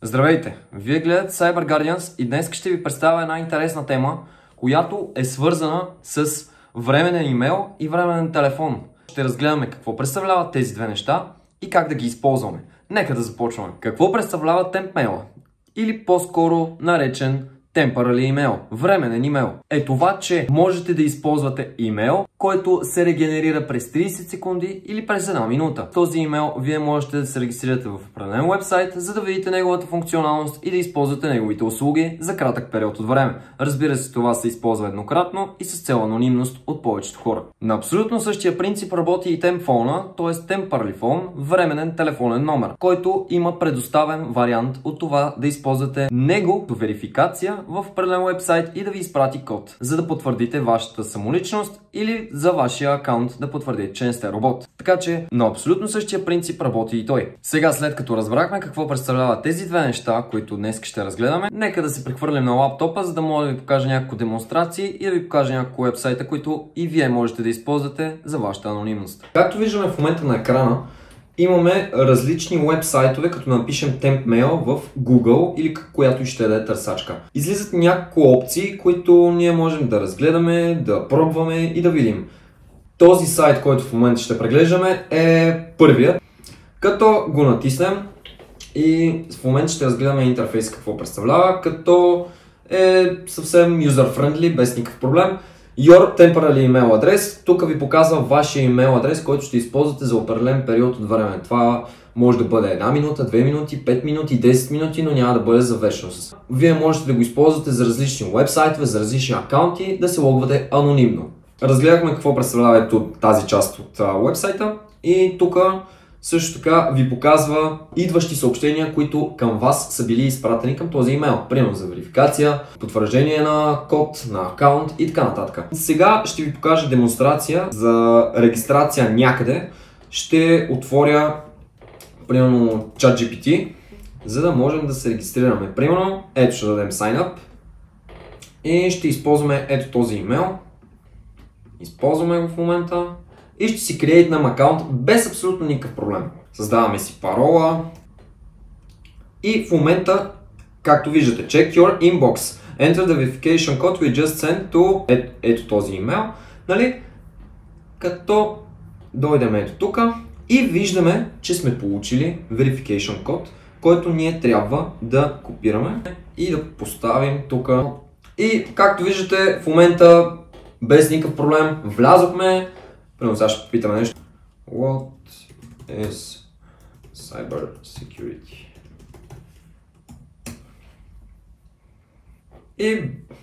Здравейте! Вие гледате Cyber Guardians и днес ще ви представя една интересна тема, която е свързана с временен имейл и временен телефон. Ще разгледаме какво представляват тези две неща и как да ги използваме. Нека да започваме. Какво представлява темпмейла? Или по-скоро наречен Temporary имейл, временен имейл, е това, че можете да използвате имейл, който се регенерира през 30 секунди или през една минута. В този имейл вие можете да се регистрирате в определен вебсайт, за да видите неговата функционалност и да използвате неговите услуги за кратък период от време. Разбира се, това се използва еднократно и с цел анонимност от повечето хора. На абсолютно същия принцип работи и темфона, т.е. Temporary Phone, временен телефонен номер, който има предоставен вариант от това да използвате него до верификация в определен вебсайт и да ви изпрати код, за да потвърдите вашата самоличност или за вашия акаунт да потвърдите, че не сте робот. Така че на абсолютно същия принцип работи и той. Сега, след като разбрахме какво представляват тези две неща, които днес ще разгледаме, нека да се прехвърлим на лаптопа, за да мога да ви покажа няколко демонстрации и да ви покажа няколко вебсайта, които и вие можете да използвате за вашата анонимност. Както виждаме в момента на екрана, имаме различни уебсайтове, като напишем TempMail в Google или която и ще да е търсачка. Излизат няколко опции, които ние можем да разгледаме, да пробваме и да видим. Този сайт, който в момента ще преглеждаме, е първият. Като го натиснем и в момента ще разгледаме интерфейс какво представлява, като е съвсем user-friendly, без никакъв проблем. Your temporary email адрес. Тук ви показва вашия имейл адрес, който ще използвате за определен период от време. Това може да бъде 1 минута, 2 минути, 5 минути, 10 минути, но няма да бъде за вечност. Вие можете да го използвате за различни уебсайтове, за различни акаунти, да се логвате анонимно. Разгледахме какво представлява тази част от уебсайта и тук също така ви показва идващи съобщения, които към вас са били изпратени към този имейл. Примерно за верификация, потвърждение на код, на акаунт и така нататък. Сега ще ви покажа демонстрация за регистрация някъде. Ще отворя примерно ChatGPT, за да можем да се регистрираме. Примерно, ето ще дадем Sign Up и ще използваме ето този имейл. Използваме го в момента. И ще си креейтнем акаунт без абсолютно никакъв проблем. Създаваме си парола и в момента, както виждате, check your inbox, enter the verification code we just sent to ето този имейл, нали? Като дойдем ето тук и виждаме, че сме получили verification код, който ние трябва да копираме и да поставим тук. И както виждате, в момента без никакъв проблем влязохме. Примерно сега ще попитаме нещо. What is cyber security? И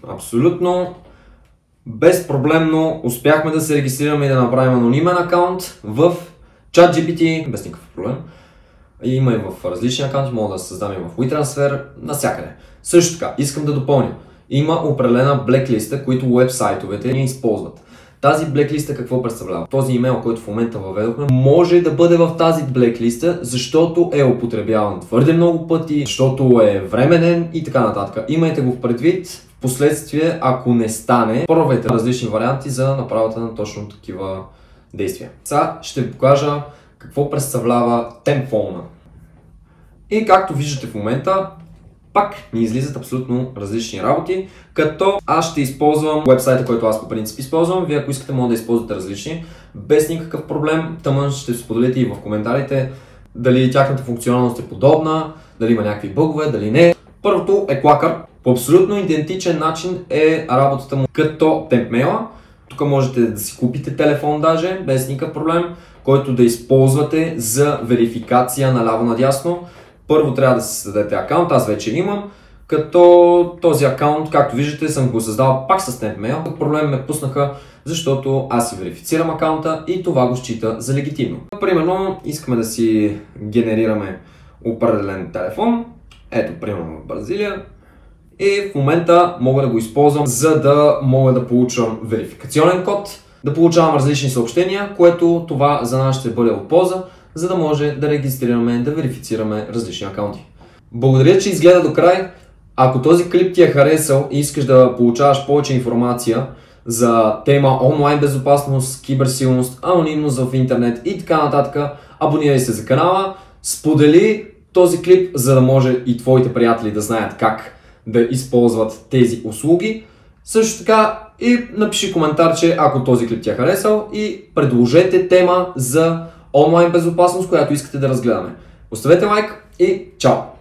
абсолютно безпроблемно успяхме да се регистрираме и да направим анонимен акаунт в ChatGPT, без никакъв проблем. Има и в различни акаунти, мога да създам и в WeTransfer, навсякъде. Също така, искам да допълня. Има определена блеклиста, които уебсайтовете ни използват. Тази блеклиста какво представлява? Този имейл, който в момента въведохме, може да бъде в тази блеклиста, защото е употребяван твърде много пъти, защото е временен и така нататък. Имайте го в предвид, в последствие, ако не стане, пробвайте различни варианти за направата на точно такива действия. Сега ще ви покажа какво представлява темфона. И както виждате в момента, пак ни излизат абсолютно различни работи, като аз ще използвам вебсайта, който аз по принцип използвам. Вие ако искате, може да използвате различни, без никакъв проблем. Тъмън ще споделите и в коментарите дали тяхната функционалност е подобна, дали има някакви бъгове, дали не. Първото е Quaker. По абсолютно идентичен начин е работата му като темпмейла. Тук можете да си купите телефон даже, без никакъв проблем, който да използвате за верификация наляво надясно. Първо трябва да си създадете акаунт, аз вече имам, като този акаунт, както виждате, съм го създал пак с TempMail. Проблем ме пуснаха, защото аз си верифицирам акаунта и това го счита за легитимно. Примерно, искаме да си генерираме определен телефон, ето примерно в Бразилия, и в момента мога да го използвам, за да мога да получам верификационен код, да получавам различни съобщения, което това за нас ще бъде от полза, за да може да регистрираме, да верифицираме различни акаунти. Благодаря, че изгледа до край. Ако този клип ти е харесал и искаш да получаваш повече информация за тема онлайн безопасност, киберсигурност, анонимност в интернет и така нататък, абонирай се за канала, сподели този клип, за да може и твоите приятели да знаят как да използват тези услуги. Също така и напиши коментарче, ако този клип ти е харесал, и предложете тема за онлайн безопасност, която искате да разгледаме. Оставете лайк и чао!